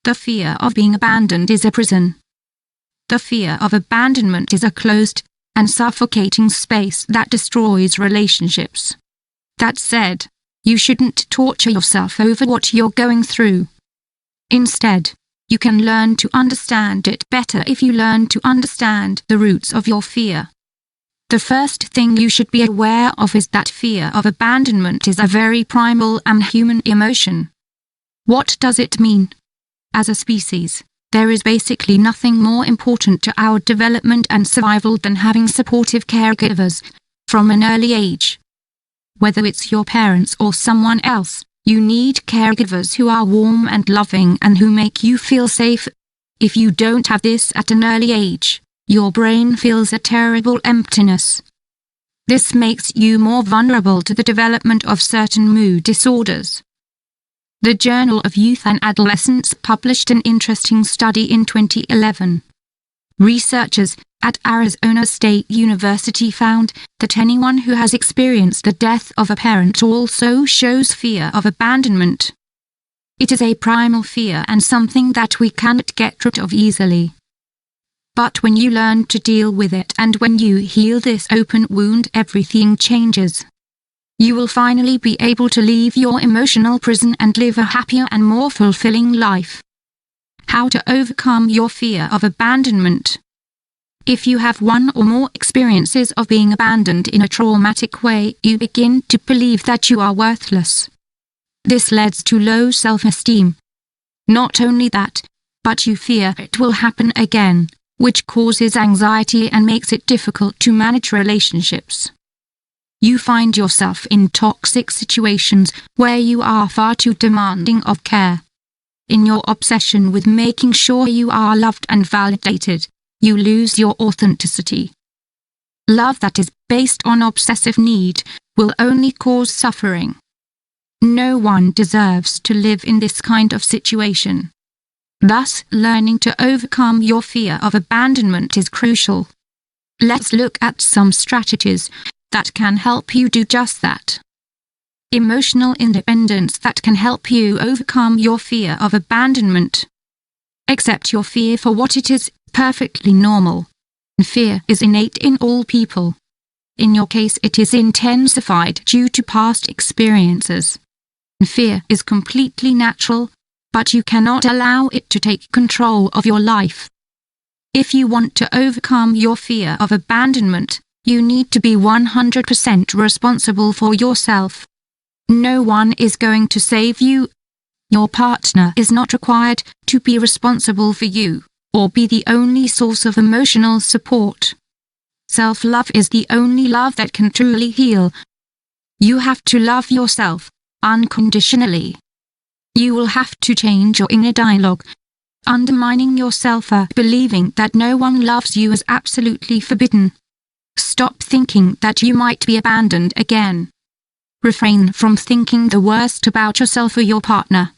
The fear of being abandoned is a prison. The fear of abandonment is a closed and suffocating space that destroys relationships. That said, you shouldn't torture yourself over what you're going through. Instead, you can learn to understand it better if you learn to understand the roots of your fear. The first thing you should be aware of is that fear of abandonment is a very primal and human emotion. What does it mean? As a species, there is basically nothing more important to our development and survival than having supportive caregivers from an early age. Whether it's your parents or someone else, you need caregivers who are warm and loving and who make you feel safe. If you don't have this at an early age, your brain feels a terrible emptiness. This makes you more vulnerable to the development of certain mood disorders. The Journal of Youth and Adolescence published an interesting study in 2011. Researchers at Arizona State University found that anyone who has experienced the death of a parent also shows fear of abandonment. It is a primal fear and something that we cannot get rid of easily. But when you learn to deal with it and when you heal this open wound, everything changes. You will finally be able to leave your emotional prison and live a happier and more fulfilling life. How to overcome your fear of abandonment. If you have one or more experiences of being abandoned in a traumatic way, you begin to believe that you are worthless. This leads to low self-esteem. Not only that, but you fear it will happen again, which causes anxiety and makes it difficult to manage relationships. You find yourself in toxic situations where you are far too demanding of care. In your obsession with making sure you are loved and validated, you lose your authenticity. Love that is based on obsessive need will only cause suffering. No one deserves to live in this kind of situation. Thus, learning to overcome your fear of abandonment is crucial. Let's look at some strategies that can help you do just that. Emotional independence that can help you overcome your fear of abandonment. Accept your fear for what it is, perfectly normal. Fear is innate in all people. In your case, it is intensified due to past experiences. Fear is completely natural, but you cannot allow it to take control of your life. If you want to overcome your fear of abandonment, you need to be 100% responsible for yourself. No one is going to save you. Your partner is not required to be responsible for you, or be the only source of emotional support. Self-love is the only love that can truly heal. You have to love yourself unconditionally. You will have to change your inner dialogue. Undermining yourself or believing that no one loves you is absolutely forbidden. Stop thinking that you might be abandoned again. Refrain from thinking the worst about yourself or your partner.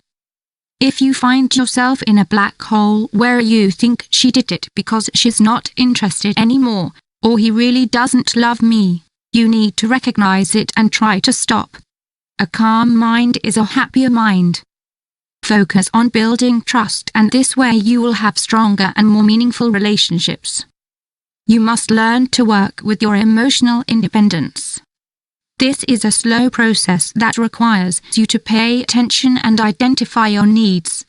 If you find yourself in a black hole where you think she did it because she's not interested anymore, or he really doesn't love me, you need to recognize it and try to stop. A calm mind is a happier mind. Focus on building trust, and this way you will have stronger and more meaningful relationships. You must learn to work with your emotional independence. This is a slow process that requires you to pay attention and identify your needs.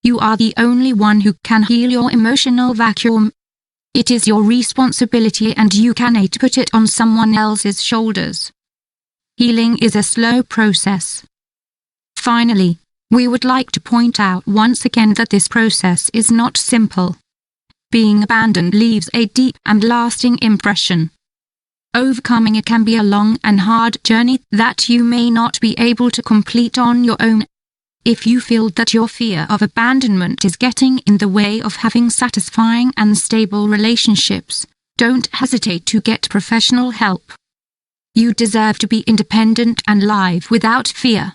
You are the only one who can heal your emotional vacuum. It is your responsibility and you cannot put it on someone else's shoulders. Healing is a slow process. Finally, we would like to point out once again that this process is not simple. Being abandoned leaves a deep and lasting impression. Overcoming it can be a long and hard journey that you may not be able to complete on your own. If you feel that your fear of abandonment is getting in the way of having satisfying and stable relationships, don't hesitate to get professional help. You deserve to be independent and live without fear.